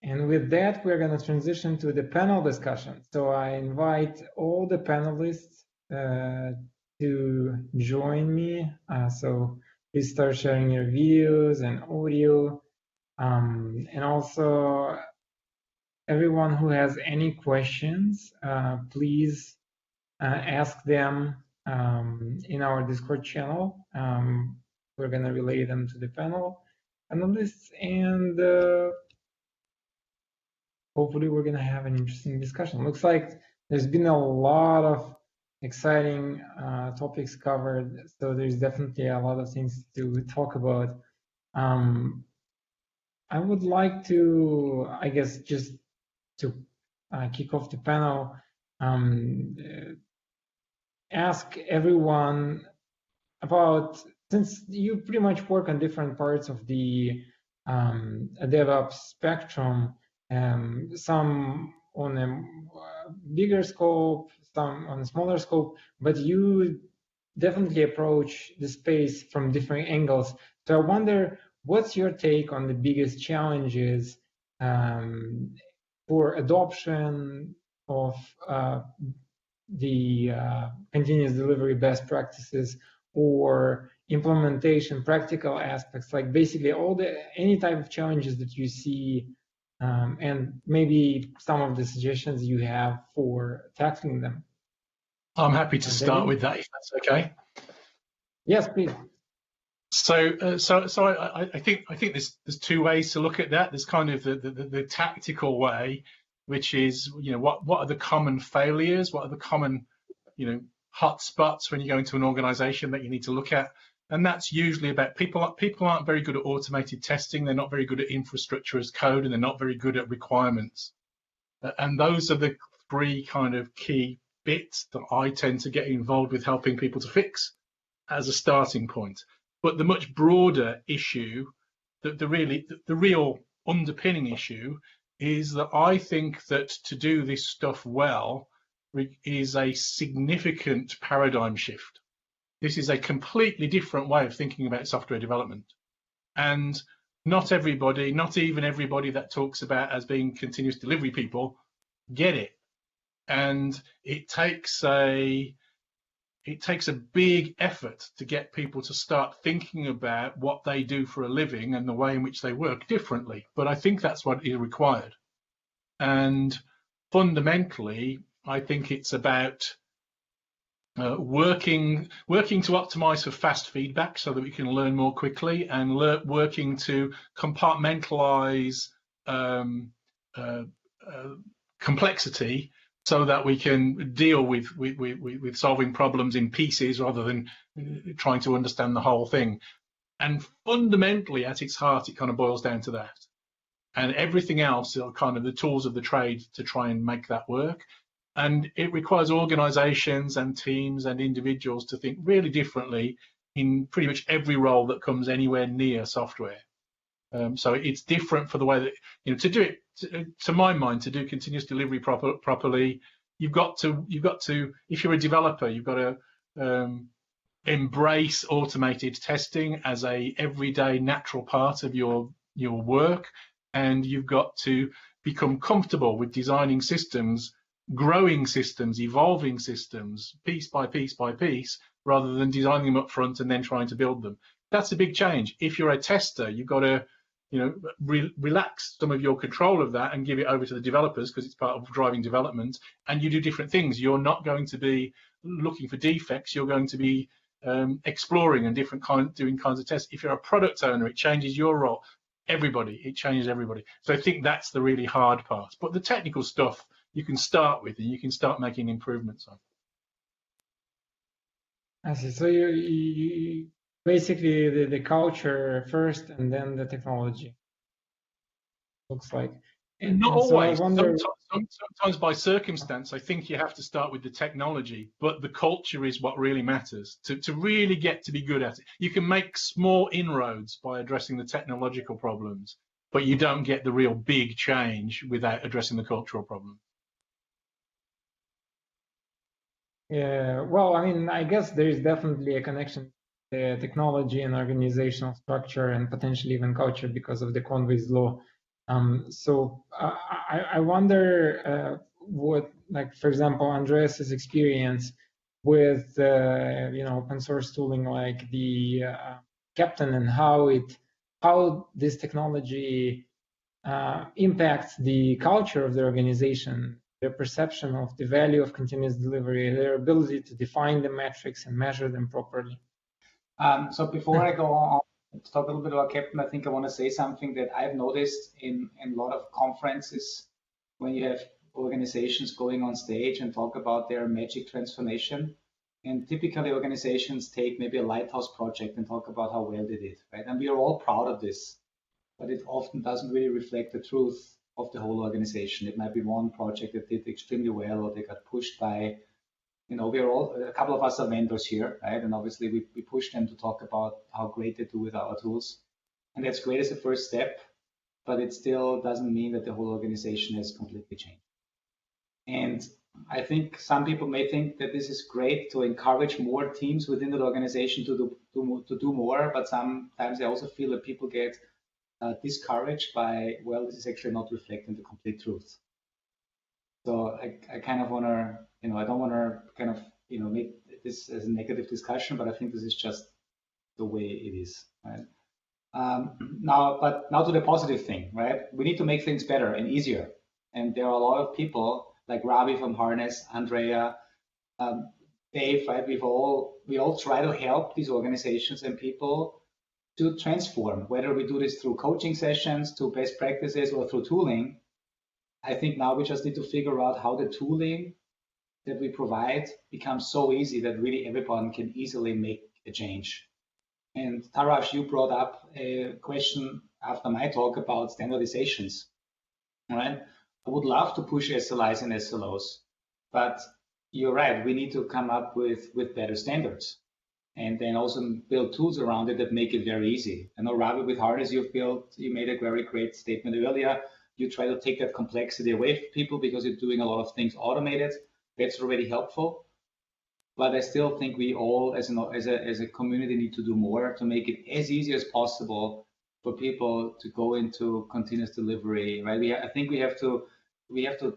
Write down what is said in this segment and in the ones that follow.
And with that, we're going to transition to the panel discussion. So I invite all the panelists to join me. So please start sharing your videos and audio. And also, everyone who has any questions, please ask them in our Discord channel. We're going to relay them to the panelists, and hopefully we're going to have an interesting discussion. Looks like there's been a lot of exciting topics covered, so there's definitely a lot of things to talk about. I would like to, I guess, just to kick off the panel, ask everyone about, since you pretty much work on different parts of the DevOps spectrum, some on a bigger scope, some on a smaller scope, but you definitely approach the space from different angles. So I wonder, what's your take on the biggest challenges for adoption of the continuous delivery best practices, or implementation, practical aspects, like basically any type of challenges that you see, and maybe some of the suggestions you have for tackling them? I'm happy to start with that, if that's okay. Yes, please. So I think there's two ways to look at that. There's kind of the tactical way, which is, what are the common failures? What are the common, hot spots when you go into an organization that you need to look at? And that's usually about people aren't very good at automated testing. They're not very good at infrastructure as code, and they're not very good at requirements. And those are the three kind of key bits that I tend to get involved with helping people to fix as a starting point. But the much broader issue, the real underpinning issue, is that I think that to do this stuff well is a significant paradigm shift. This is a completely different way of thinking about software development. And not everybody, not even everybody that talks about as being continuous delivery people, get it. And it takes a big effort to get people to start thinking about what they do for a living and the way in which they work differently. But I think that's what is required. And fundamentally, I think it's about working to optimize for fast feedback so that we can learn more quickly, and working to compartmentalize complexity so that we can deal with solving problems in pieces rather than trying to understand the whole thing. And fundamentally, at its heart, it kind of boils down to that. And everything else are kind of the tools of the trade to try and make that work. And it requires organizations and teams and individuals to think really differently in pretty much every role that comes anywhere near software. So it's different for the way that, to do it, to my mind, to do continuous delivery properly, you've got to, if you're a developer, you've got to embrace automated testing as a everyday natural part of your work, and you've got to become comfortable with designing systems, growing systems, evolving systems, piece by piece by piece, rather than designing them up front and then trying to build them. That's a big change. If you're a tester, you've got to relax some of your control of that and give it over to the developers, because it's part of driving development, and you do different things. You're not going to be looking for defects, you're going to be exploring and doing kinds of tests. If you're a product owner, it changes your role. It changes everybody. So I think that's the really hard part. But the technical stuff you can start with, and you can start making improvements on. I see. So you basically the culture first, and then the technology. Looks like. And not always. Sometimes by circumstance, I think you have to start with the technology, but the culture is what really matters. To really get to be good at it, you can make small inroads by addressing the technological problems, but you don't get the real big change without addressing the cultural problem. Yeah, well, I mean, I guess there is definitely a connection to technology and organizational structure, and potentially even culture, because of the Conway's law. So I wonder what, like, for example, Andreas's experience with open source tooling like the Captain, and how this technology impacts the culture of the organization, their perception of the value of continuous delivery, their ability to define the metrics and measure them properly. So before I go on to talk a little bit about Captain, I think I want to say something that I've noticed in a lot of conferences when you have organizations going on stage and talk about their magic transformation. And typically organizations take maybe a lighthouse project and talk about how well they did, right? And we are all proud of this, but it often doesn't really reflect the truth of the whole organization. It might be one project that did extremely well, or they got pushed by, we are all, a couple of us are vendors here, right? And obviously we push them to talk about how great they do with our tools. And that's great as a first step, but it still doesn't mean that the whole organization has completely changed. And I think some people may think that this is great to encourage more teams within the organization to do more, but sometimes I also feel that people get discouraged by, well, this is actually not reflecting the complete truth. So I kind of want to, I don't want to kind of, make this as a negative discussion, but I think this is just the way it is, right? Now to the positive thing, right? We need to make things better and easier. And there are a lot of people like Ravi from Harness, Andrea, Dave, right? We all try to help these organizations and people to transform, whether we do this through coaching sessions, to best practices, or through tooling. I think now we just need to figure out how the tooling that we provide becomes so easy that really everyone can easily make a change. And Taras, you brought up a question after my talk about standardizations, right? I would love to push SLIs and SLOs, but you're right, we need to come up with better standards and then also build tools around it that make it very easy. I know, Ravi, with Harness, you made a very great statement earlier. You try to take that complexity away from people because you're doing a lot of things automated. That's already helpful. But I still think we all, as a community, need to do more to make it as easy as possible for people to go into continuous delivery, right? I think we have to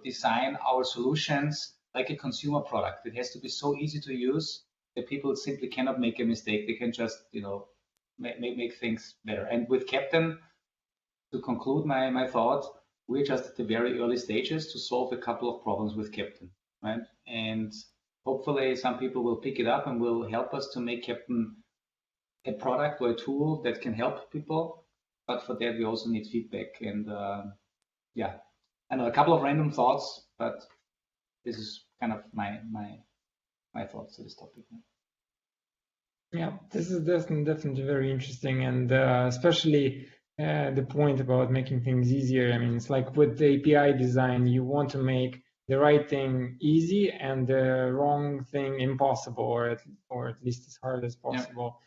design our solutions like a consumer product. It has to be so easy to use that people simply cannot make a mistake. They can just, make things better. And with Captain, to conclude my thought, we're just at the very early stages to solve a couple of problems with Captain, right? And hopefully some people will pick it up and will help us to make Captain a product or a tool that can help people. But for that, we also need feedback. And I know a couple of random thoughts, but this is kind of my thoughts to this topic. Yeah, this is definitely very interesting, and especially the point about making things easier. I mean, it's like with the API design, you want to make the right thing easy and the wrong thing impossible, or at least as hard as possible.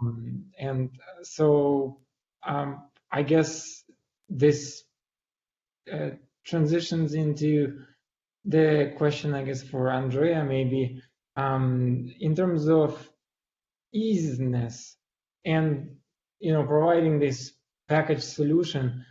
Yeah. And so I guess this transitions into the question, I guess, for Andrea, maybe in terms of easiness and providing this package solution.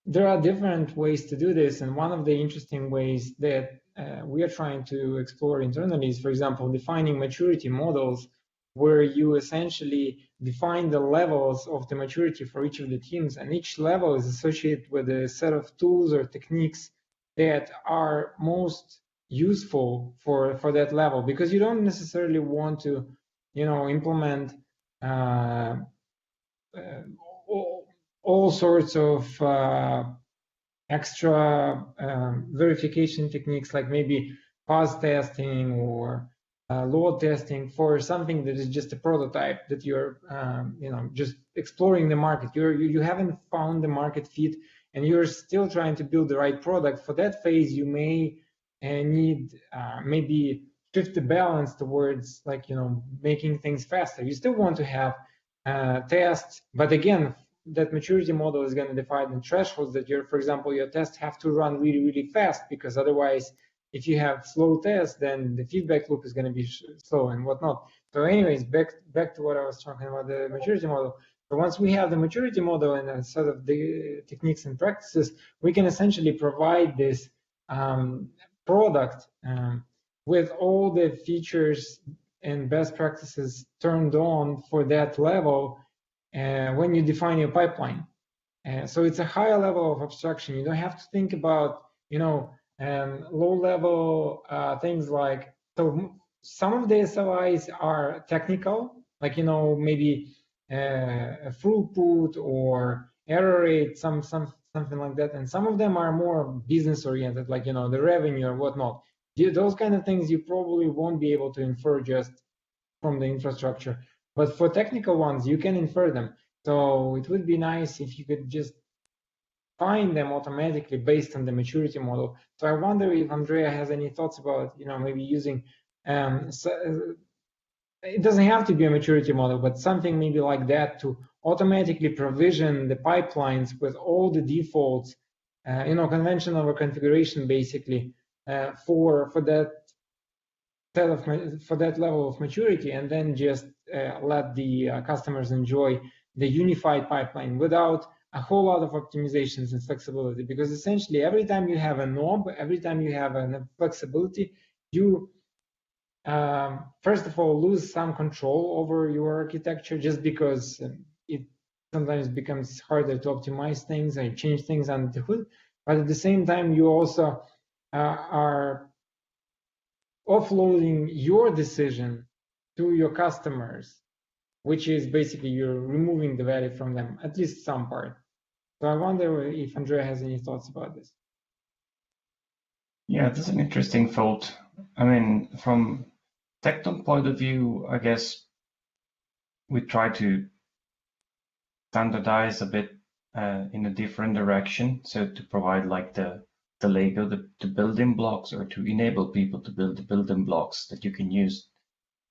There are different ways to do this, and one of the interesting ways that we are trying to explore internally is, for example, defining maturity models, where you essentially define the levels of the maturity for each of the teams, and each level is associated with a set of tools or techniques that are most useful for that level, because you don't necessarily want to implement all sorts of extra verification techniques, like maybe fuzz testing or load testing for something that is just a prototype that you're just exploring the market. You haven't found the market fit and you're still trying to build the right product. For that phase, you may need maybe shift the balance towards making things faster. You still want to have tests, but again, that maturity model is going to define the thresholds that for example, your tests have to run really, really fast, because otherwise, if you have slow tests, then the feedback loop is going to be slow and whatnot. So anyways, back to what I was talking about, the maturity model. So once we have the maturity model and a set of the techniques and practices, we can essentially provide this product with all the features and best practices turned on for that level when you define your pipeline. So it's a higher level of abstraction. You don't have to think about, low-level things like, so some of the SLIs are technical, like, maybe a throughput or error rate, something like that. And some of them are more business-oriented, like, the revenue or whatnot. Those kind of things you probably won't be able to infer just from the infrastructure. But for technical ones, you can infer them. So it would be nice if you could just find them automatically based on the maturity model. So I wonder if Andrea has any thoughts about, maybe using, it doesn't have to be a maturity model, but something maybe like that to automatically provision the pipelines with all the defaults, convention over configuration, basically, for that level of maturity, and then just let the customers enjoy the unified pipeline without a whole lot of optimizations and flexibility. Because essentially, every time you have a knob, every time you have a flexibility, you first of all lose some control over your architecture, just because it sometimes becomes harder to optimize things and change things under the hood. But at the same time, you also are offloading your decision to your customers, which is basically you're removing the value from them, at least some part. So I wonder if Andrea has any thoughts about this. Yeah, that's an interesting thought. I mean, from Tecton point of view, I guess we try to standardize a bit in a different direction. So to provide like the Lego, the building blocks, or to enable people to build the building blocks that you can use,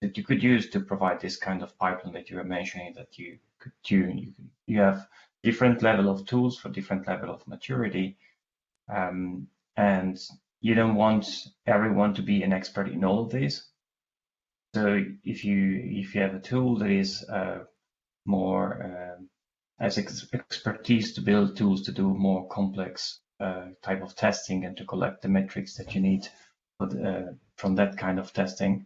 that you could use to provide this kind of pipeline that you were mentioning, that you could tune. You have different level of tools for different level of maturity, and you don't want everyone to be an expert in all of these. So if you have a tool that is more has expertise to build tools to do more complex type of testing and to collect the metrics that you need from that kind of testing,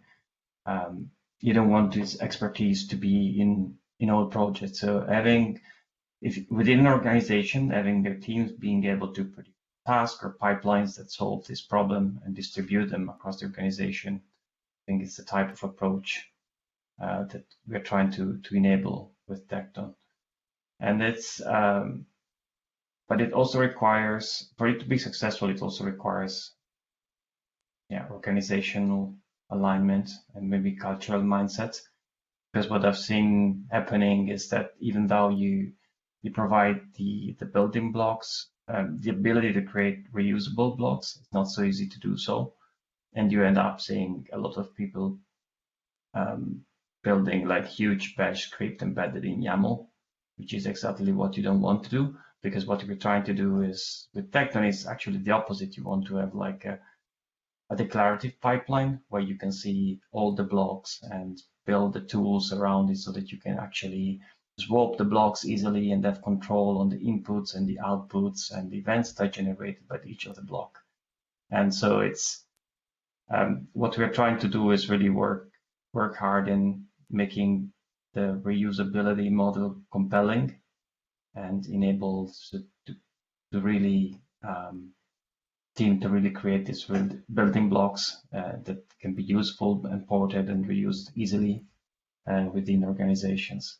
you don't want this expertise to be in all projects. So within an organization, having their teams being able to produce tasks or pipelines that solve this problem and distribute them across the organization, I think it's the type of approach that we're trying to enable with Tecton. And it's, but it also requires, for it to be successful, it also requires, organizational alignment and maybe cultural mindset. Because what I've seen happening is that even though you provide the building blocks, the ability to create reusable blocks, it's not so easy to do so. And you end up seeing a lot of people building like huge bash script embedded in YAML, which is exactly what you don't want to do, because what we're trying to do is with Tecton is actually the opposite. You want to have like a declarative pipeline where you can see all the blocks and build the tools around it so that you can actually swap the blocks easily and have control on the inputs and the outputs and the events that are generated by each of the block. And so it's what we're trying to do is really work hard in making the reusability model compelling and enables to really team to really create these building blocks that can be useful and ported and reused easily within organizations.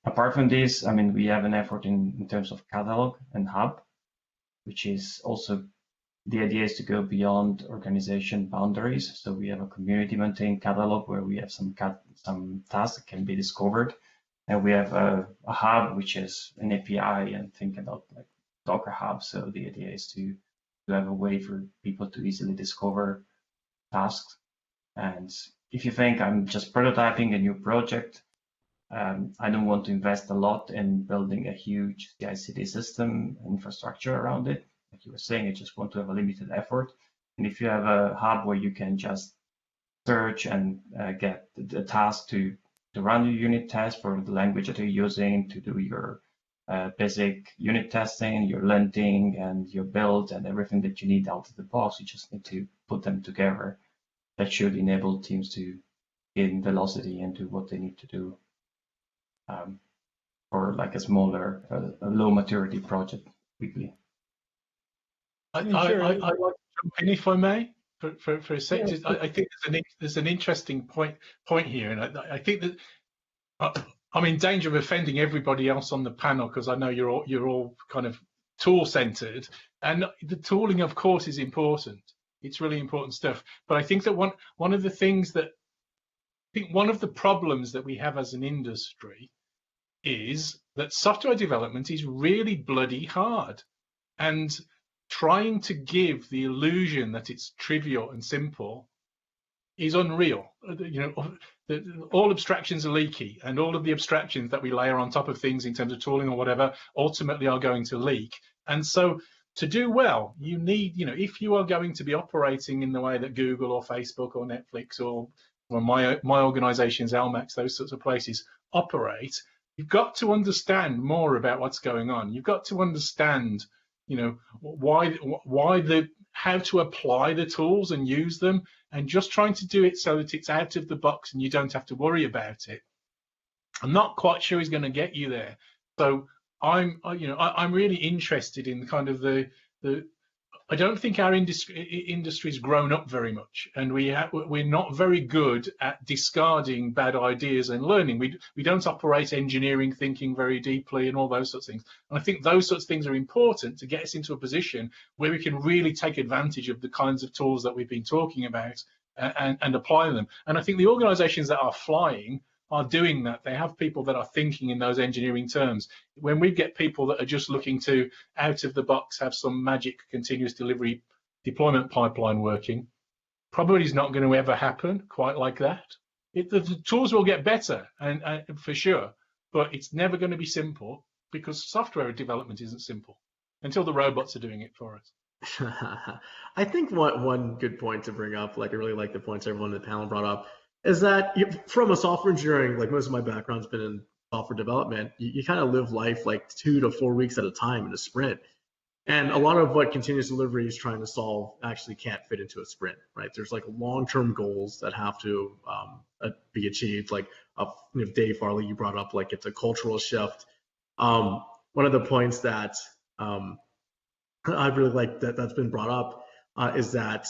Apart from this, I mean, we have an effort in terms of catalog and hub, which is also, the idea is to go beyond organization boundaries. So we have a community maintained catalog where we have some tasks that can be discovered. And we have a hub, which is an API, and think about like Docker Hub. So the idea is to have a way for people to easily discover tasks. And if you think I'm just prototyping a new project, I don't want to invest a lot in building a huge CI/CD system infrastructure around it. Like you were saying, I just want to have a limited effort. And if you have a hub where you can just search and get the task to to run your unit test for the language that you're using, to do your basic unit testing, your linting and your build and everything that you need out of the box. You just need to put them together. That should enable teams to gain velocity and do what they need to do for like a smaller, low maturity project quickly. I'd like to jump in, if I may, for a sec. Yeah. I think there's an interesting point here, and I think that I'm in danger of offending everybody else on the panel because I know you're all kind of tool centered, and the tooling, of course, is important. It's really important stuff. But I think that one of the things that one of the problems that we have as an industry is that software development is really bloody hard, and trying to give the illusion that it's trivial and simple is unreal. You know, all abstractions are leaky, and all of the abstractions that we layer on top of things in terms of tooling or whatever ultimately are going to leak. And so to do well, you need, you know, if you are going to be operating in the way that Google or Facebook or Netflix or my organizations, LMAX, those sorts of places operate, you've got to understand more about what's going on. You've got to understand, you know, how to apply the tools and use them, and just trying to do it so that it's out of the box and you don't have to worry about it. I'm not quite sure he's going to get you there. So I'm really interested in kind of the I don't think our industry's grown up very much, and we're not very good at discarding bad ideas and learning. We don't operate engineering thinking very deeply and all those sorts of things. And I think those sorts of things are important to get us into a position where we can really take advantage of the kinds of tools that we've been talking about and apply them. And I think the organizations that are flying are doing that. They have people that are thinking in those engineering terms. When we get people that are just looking to, out of the box, have some magic continuous delivery deployment pipeline working, probably is not going to ever happen quite like that. The tools will get better, and for sure, but it's never going to be simple, because software development isn't simple until the robots are doing it for us. I think one good point to bring up, like I really like the points everyone in the panel brought up, is that from a software engineering, like most of my background's been in software development, you kind of live life like 2 to 4 weeks at a time in a sprint. And a lot of what continuous delivery is trying to solve actually can't fit into a sprint, right? There's like long-term goals that have to be achieved. Like Dave Farley, you brought up, like it's a cultural shift. One of the points that I really like that's been brought up is that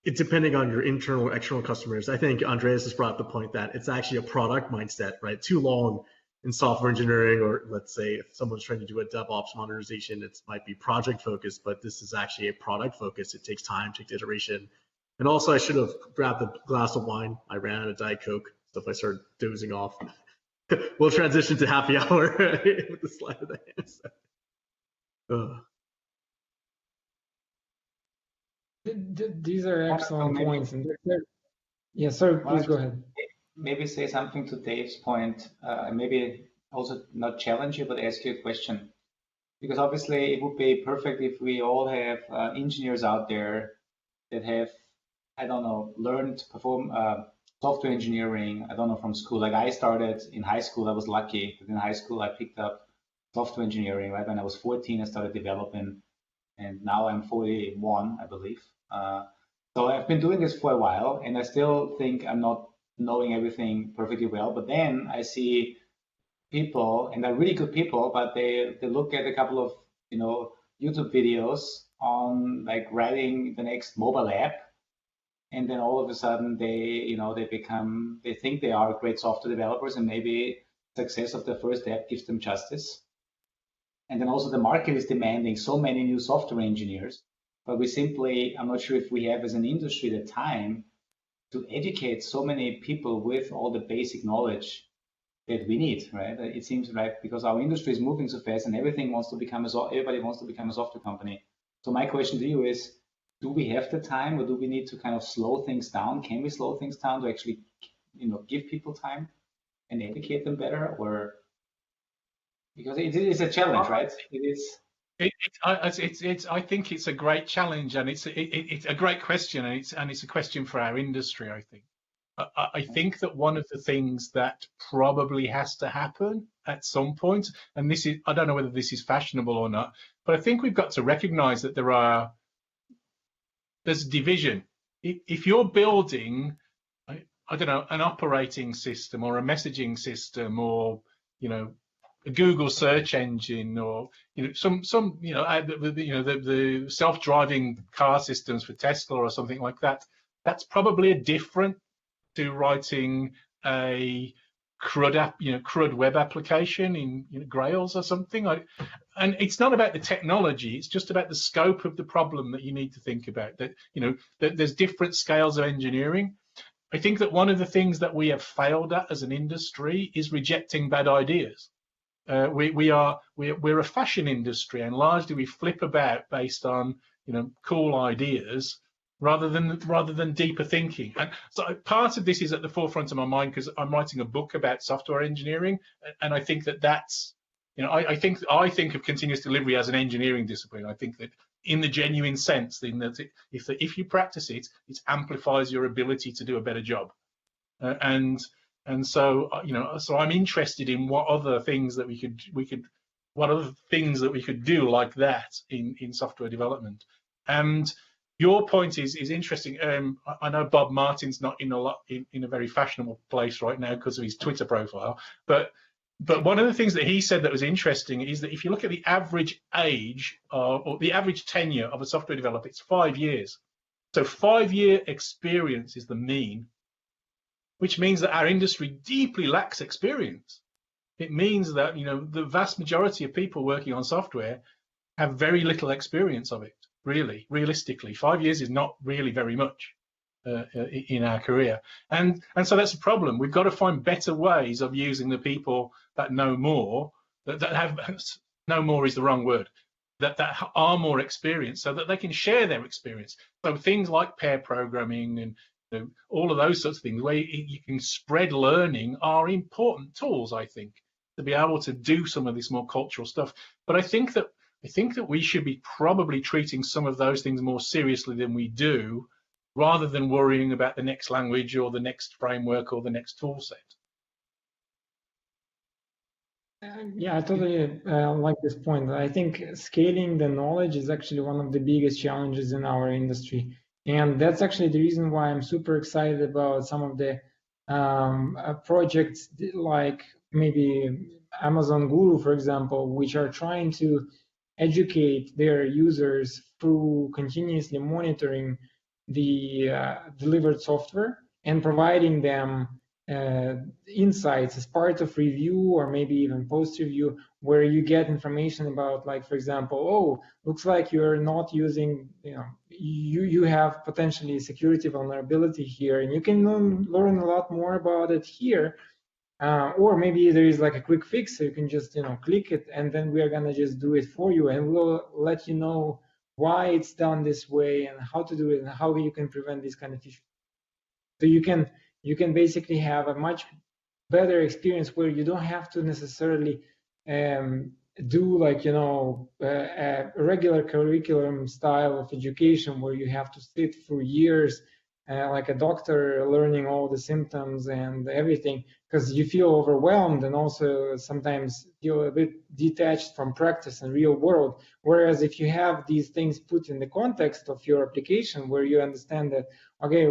it's depending on your internal or external customers. I think Andreas has brought up the point that it's actually a product mindset, right? Too long in software engineering, or let's say if someone's trying to do a DevOps modernization, it might be project focused, but this is actually a product focus. It takes time, takes iteration. And also I should have grabbed a glass of wine. I ran out of Diet Coke, so if I start dozing off, we'll transition to happy hour with the slide of the hands. These are excellent points. And yeah, sorry, please go ahead. Maybe say something to Dave's point, maybe also not challenge you, but ask you a question. Because obviously it would be perfect if we all have engineers out there that have, I don't know, learned to perform software engineering, I don't know, from school. Like I started in high school, I was lucky that in high school I picked up software engineering, right? When I was 14, I started developing, and now I'm 41, I believe. So I've been doing this for a while, and I still think I'm not knowing everything perfectly well. But then I see people, and they're really good people, but they look at a couple of YouTube videos on like writing the next mobile app, and then all of a sudden they think they are great software developers, and maybe success of their first app gives them justice. And then also the market is demanding so many new software engineers, but I'm not sure if we have as an industry the time to educate so many people with all the basic knowledge that we need, right? It seems right, because our industry is moving so fast and everybody wants to become a software company. So my question to you is, do we have the time, or do we need to kind of slow things down? Can we slow things down to actually, give people time and educate them better? Or because it is a challenge, right? It is. I think it's a great challenge, and it's a great question, and it's a question for our industry. I think I think that one of the things that probably has to happen at some point, and this is, I don't know whether this is fashionable or not, but I think we've got to recognize that there's division. If you're building, I don't know, an operating system or a messaging system, or, you know, a Google search engine, or, you know, some you know, the self-driving car systems for Tesla or something like that, that's probably a different to writing a CRUD app, you know, CRUD web application in, you know, Grails or something. And it's not about the technology, it's just about the scope of the problem that you need to think about. That, you know, that there's different scales of engineering. I think that one of the things that we have failed at as an industry is rejecting bad ideas. We're a fashion industry, and largely we flip about based on, you know, cool ideas rather than deeper thinking. And so part of this is at the forefront of my mind because I'm writing a book about software engineering, and I think that that's, you know, I think of continuous delivery as an engineering discipline. I think that in the genuine sense, in that if you practice it, it amplifies your ability to do a better job. And so, you know, so I'm interested in what other things that we could do like that in software development. And your point is interesting. I know Bob Martin's not in a very fashionable place right now because of his Twitter profile, but one of the things that he said that was interesting is that if you look at the average age or the average tenure of a software developer, it's 5 years. So 5-year experience is the mean, which means that our industry deeply lacks experience. It means that, you know, the vast majority of people working on software have very little experience of it, really, realistically. 5 years is not really very much in our career. And so that's a problem. We've got to find better ways of using the people that know more, that have, no more is the wrong word, that are more experienced, so that they can share their experience. So things like pair programming and, you know, all of those sorts of things where you can spread learning are important tools, I think, to be able to do some of this more cultural stuff. But I think that we should be probably treating some of those things more seriously than we do, rather than worrying about the next language or the next framework or the next tool set. Yeah, I totally like this point. I think scaling the knowledge is actually one of the biggest challenges in our industry. And that's actually the reason why I'm super excited about some of the projects like maybe Amazon Guru, for example, which are trying to educate their users through continuously monitoring the delivered software and providing them insights as part of review or maybe even post-review, where you get information about, like, for example, oh, looks like you're not using, you know, you have potentially security vulnerability here, and you can learn a lot more about it here. Or maybe there is like a quick fix, so you can just, you know, click it, and then we are gonna just do it for you, and we'll let you know why it's done this way and how to do it and how you can prevent this kind of issue. So you can basically have a much better experience where you don't have to necessarily do, like, you know, a regular curriculum style of education where you have to sit for years like a doctor learning all the symptoms and everything, because you feel overwhelmed and also sometimes feel a bit detached from practice and real world. Whereas if you have these things put in the context of your application, where you understand that, okay,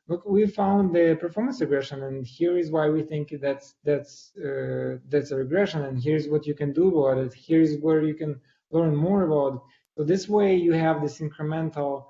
look, we found the performance regression, and here is why we think that's a regression, and here's what you can do about it. Here's where you can learn more about it. So this way you have this incremental,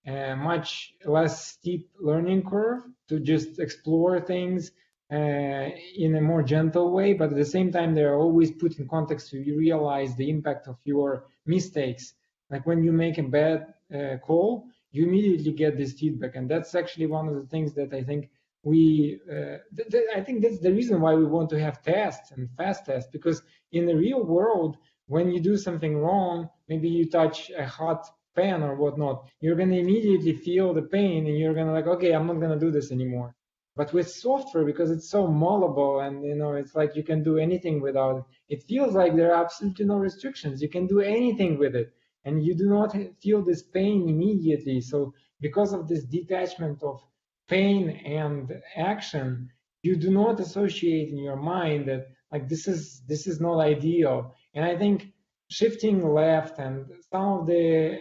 much less steep learning curve to just explore things in a more gentle way, but at the same time they're always put in context so you realize the impact of your mistakes. Like when you make a bad call, you immediately get this feedback, and that's actually one of the things that I think I think that's the reason why we want to have tests and fast tests, because in the real world, when you do something wrong, maybe you touch a hot pan or whatnot, you're going to immediately feel the pain, and you're going to like, okay, I'm not going to do this anymore. But with software, because it's so malleable and, you know, it's like you can do anything without it, it feels like there are absolutely no restrictions. You can do anything with it, and you do not feel this pain immediately. So because of this detachment of pain and action, you do not associate in your mind that like this is not ideal. And I think shifting left and some of the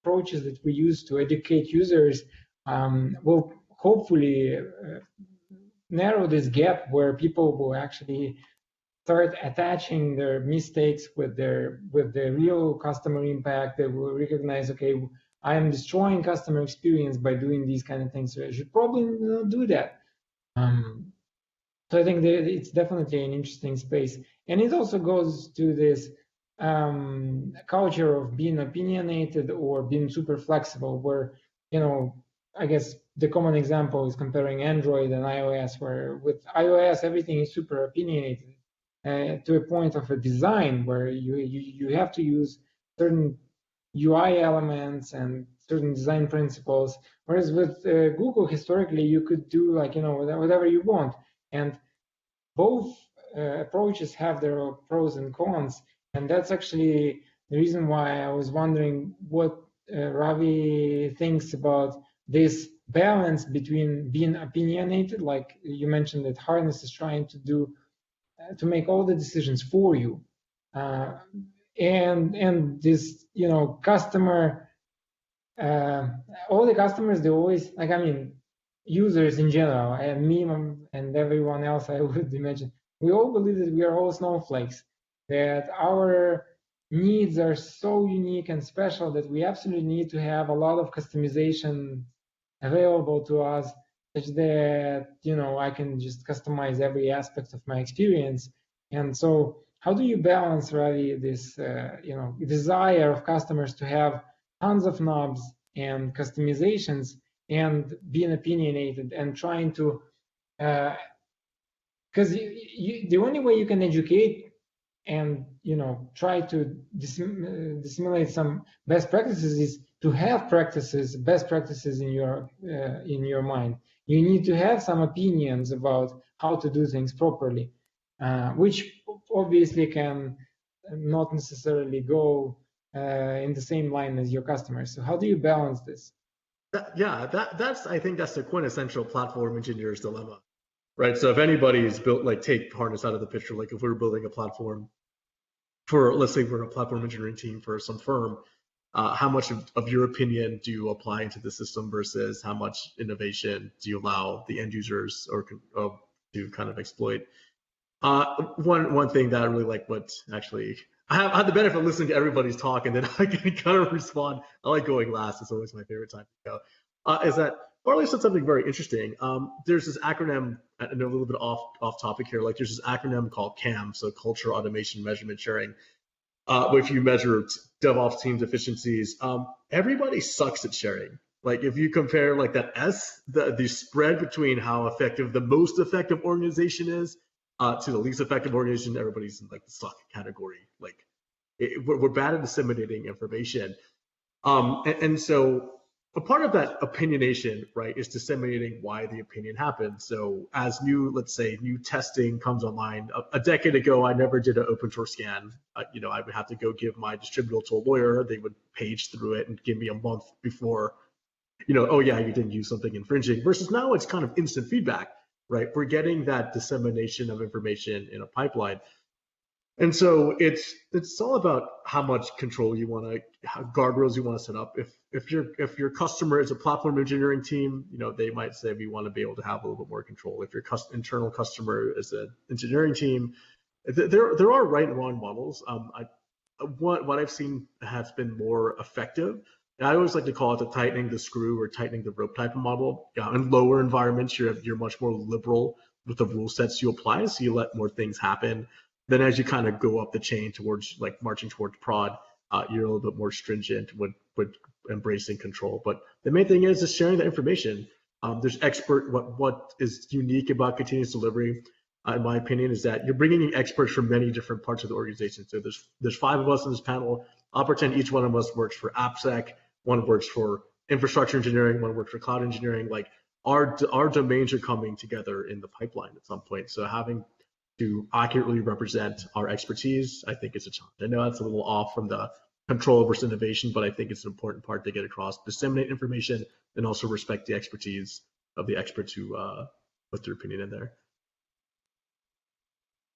approaches that we use to educate users will hopefully narrow this gap where people will actually start attaching their mistakes with the real customer impact. They will recognize, okay, I am destroying customer experience by doing these kind of things, so I should probably not do that. So I think that it's definitely an interesting space, and it also goes to this culture of being opinionated or being super flexible, where I guess the common example is comparing Android and iOS, where with iOS everything is super opinionated to a point of a design where you have to use certain UI elements and certain design principles, whereas with Google historically you could do like whatever you want. And both approaches have their pros and cons, and that's actually the reason why I was wondering what Ravi thinks about this balance between being opinionated, like you mentioned that Harness is trying to do to make all the decisions for you, and this customer, all the customers, they always users in general, and me and everyone else, I would imagine, we all believe that we are all snowflakes, that our needs are so unique and special that we absolutely need to have a lot of customization available to us, such that I can just customize every aspect of my experience. And so how do you balance, Ravi, this desire of customers to have tons of knobs and customizations and being opinionated and trying to because the only way you can educate and try to disseminate some best practices is to have best practices in your mind. You need to have some opinions about how to do things properly, which obviously can not necessarily go in the same line as your customers. So how do you balance this? I think that's the quintessential platform engineer's dilemma, right? So if anybody's built, like, take Harness out of the picture, like if we're building a platform for, let's say we're a platform engineering team for some firm, how much of your opinion do you apply into the system versus how much innovation do you allow the end users or to kind of exploit? One thing that I really like, what actually I had the benefit of listening to everybody's talk, and then I can kind of respond. I like going last; it's always my favorite time to go. Is that Farley said something very interesting? There's this acronym, and a little bit off topic here. Like there's this acronym called CAM, so Culture, Automation, Measurement, Sharing. If you measure DevOps teams' efficiencies, everybody sucks at sharing. Like if you compare like that the spread between how effective the most effective organization is to the least effective organization, everybody's in like the suck category. Like we're bad at disseminating information. And so a part of that opinionation, right, is disseminating why the opinion happened. So as let's say new testing comes online, a decade ago, I never did an open source scan. I would have to go give my distributable to a lawyer. They would page through it and give me a month before, oh yeah, you didn't use something infringing, versus now it's kind of instant feedback, right? We're getting that dissemination of information in a pipeline. And so it's all about how much control you want to, guardrails you want to set up. If your customer is a platform engineering team, they might say we want to be able to have a little bit more control. If your internal customer is an engineering team, there are right and wrong models. What I've seen has been more effective. And I always like to call it the tightening the screw or tightening the rope type of model. In lower environments, you're much more liberal with the rule sets you apply, so you let more things happen. Then as you kind of go up the chain towards like marching towards prod, you're a little bit more stringent with embracing control. But the main thing is sharing the information. There's what is unique about continuous delivery, in my opinion, is that you're bringing in experts from many different parts of the organization. So there's 5 of us in this panel. I'll pretend each one of us works for AppSec, one works for infrastructure engineering, one works for cloud engineering. Like our domains are coming together in the pipeline at some point. So having to accurately represent our expertise, I think, is a challenge. I know that's a little off from the control versus innovation, but I think it's an important part to get across, disseminate information, and also respect the expertise of the experts who put their opinion in there.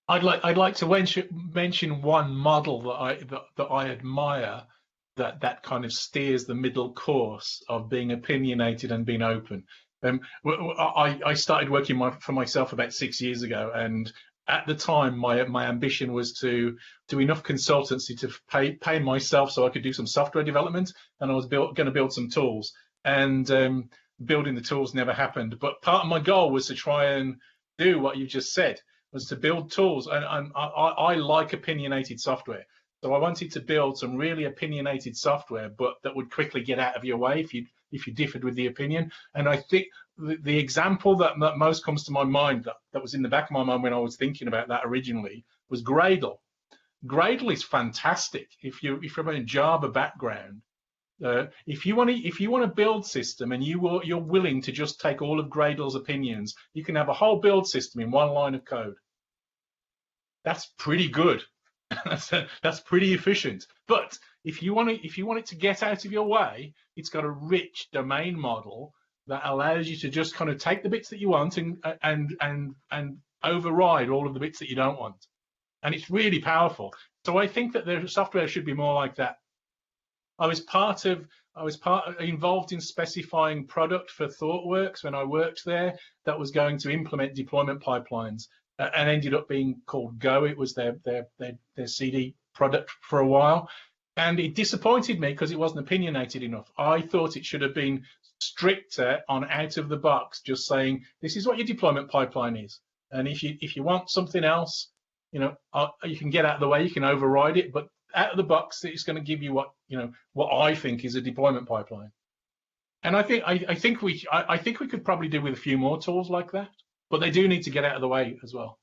I'd like to mention one model that I admire, that kind of steers the middle course of being opinionated and being open. I started working for myself about 6 years ago, and at the time my ambition was to do enough consultancy to pay myself so I could do some software development, and I was going to build some tools, and building the tools never happened. But part of my goal was to try and do what you just said, was to build tools, and I like opinionated software. So I wanted to build some really opinionated software, but that would quickly get out of your way if you differed with the opinion. And I think the example that most comes to my mind, that was in the back of my mind when I was thinking about that originally, was Gradle. Gradle is fantastic if you're from a Java background. If you want to build system and you're willing to just take all of Gradle's opinions, you can have a whole build system in one line of code. That's pretty good. That's pretty efficient. But if you want it to get out of your way, it's got a rich domain model that allows you to just kind of take the bits that you want and override all of the bits that you don't want. And it's really powerful. So I think that the software should be more like that. I was involved in specifying product for ThoughtWorks when I worked there, that was going to implement deployment pipelines, and ended up being called Go. It was their CD product for a while, and it disappointed me because it wasn't opinionated enough. I thought it should have been stricter on out of the box, just saying this is what your deployment pipeline is, and if you want something else, you can get out of the way, you can override it, but out of the box, it's going to give you what I think is a deployment pipeline. And I think we could probably do with a few more tools like that, but they do need to get out of the way as well.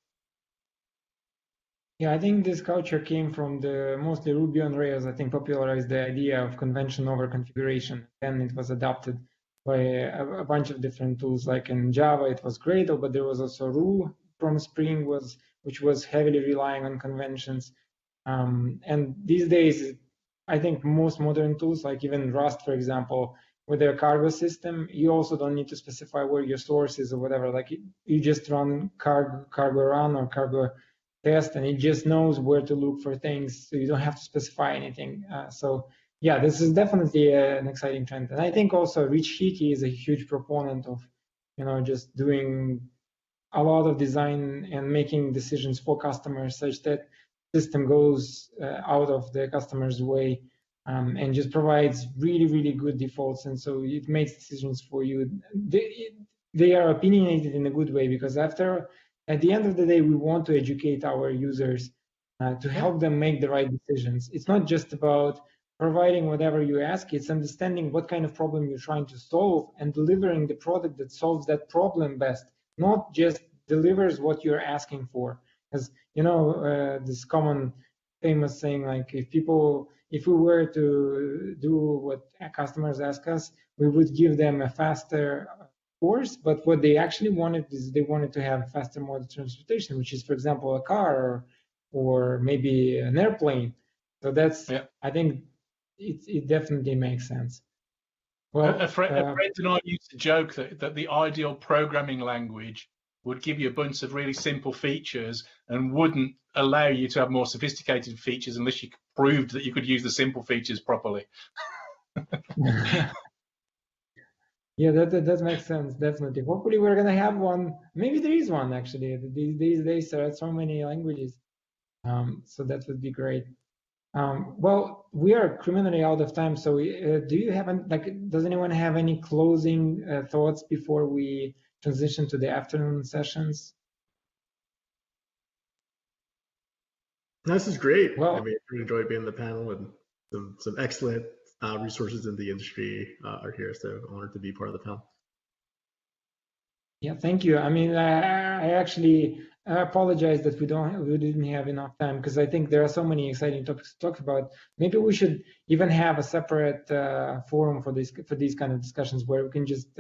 Yeah, I think this culture came from mostly Ruby on Rails. I think popularized the idea of convention over configuration. Then it was adopted by a bunch of different tools. Like in Java, it was Gradle, but there was also Rule from Spring, which was heavily relying on conventions. And these days, I think most modern tools, like even Rust, for example, with their cargo system, you also don't need to specify where your source is or whatever. Like you just run cargo run or cargo test, and it just knows where to look for things, so you don't have to specify anything. So yeah, this is definitely an exciting trend. And I think also Rich Hickey is a huge proponent of, just doing a lot of design and making decisions for customers such that system goes out of the customer's way, and just provides really, really good defaults. And so it makes decisions for you. They are opinionated in a good way, because at the end of the day, we want to educate our users to help them make the right decisions. It's not just about providing whatever you ask, it's understanding what kind of problem you're trying to solve and delivering the product that solves that problem best, not just delivers what you're asking for. Because this common famous saying, like, if we were to do what customers ask us, we would give them a faster course, but what they actually wanted is they wanted to have faster mode of transportation, which is, for example, a car or maybe an airplane. So that's, I think it definitely makes sense. Well, a friend and I used to joke that the ideal programming language would give you a bunch of really simple features and wouldn't allow you to have more sophisticated features unless you proved that you could use the simple features properly. Yeah, that makes sense, definitely. Hopefully we're going to have one. Maybe there is one, actually. These days there are so many languages. So that would be great. Well, we are criminally out of time. So do you have, does anyone have any closing thoughts before we transition to the afternoon sessions? This is great. Well, I really enjoyed being on the panel, and some excellent resources in the industry are here. So honored to be part of the panel. Yeah, thank you. I actually apologize that we didn't have enough time, because I think there are so many exciting topics to talk about. Maybe we should even have a separate forum for these kind of discussions, where we can just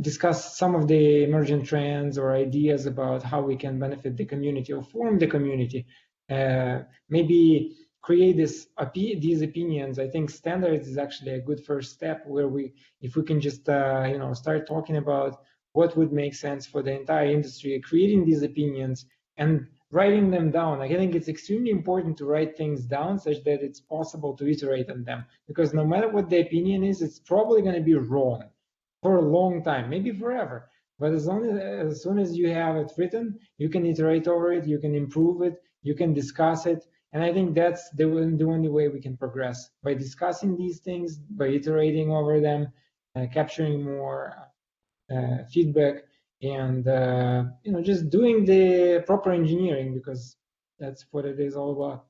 discuss some of the emergent trends or ideas about how we can benefit the community or form the community. maybe create these opinions. I think standards is actually a good first step, where if we can just start talking about what would make sense for the entire industry, creating these opinions and writing them down. I think it's extremely important to write things down such that it's possible to iterate on them, because no matter what the opinion is, it's probably going to be wrong for a long time, maybe forever. But as soon as you have it written, you can iterate over it, you can improve it, you can discuss it. And I think that's the only way we can progress, by discussing these things, by iterating over them, capturing more feedback, and just doing the proper engineering, because that's what it is all about.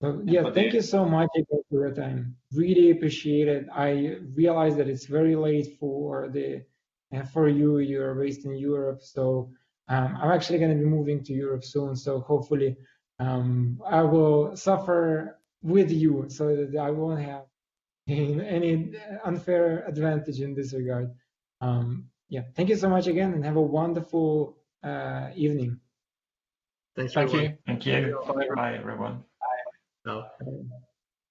So yeah, thank you so much for your time. Really appreciate it. I realize that it's very late for you. You're based in Europe, so I'm actually going to be moving to Europe soon. So hopefully, I will suffer with you, so that I won't have any unfair advantage in this regard. Yeah, thank you so much again, and have a wonderful evening. Thanks. Thank you. Thank you. Bye, everyone. No.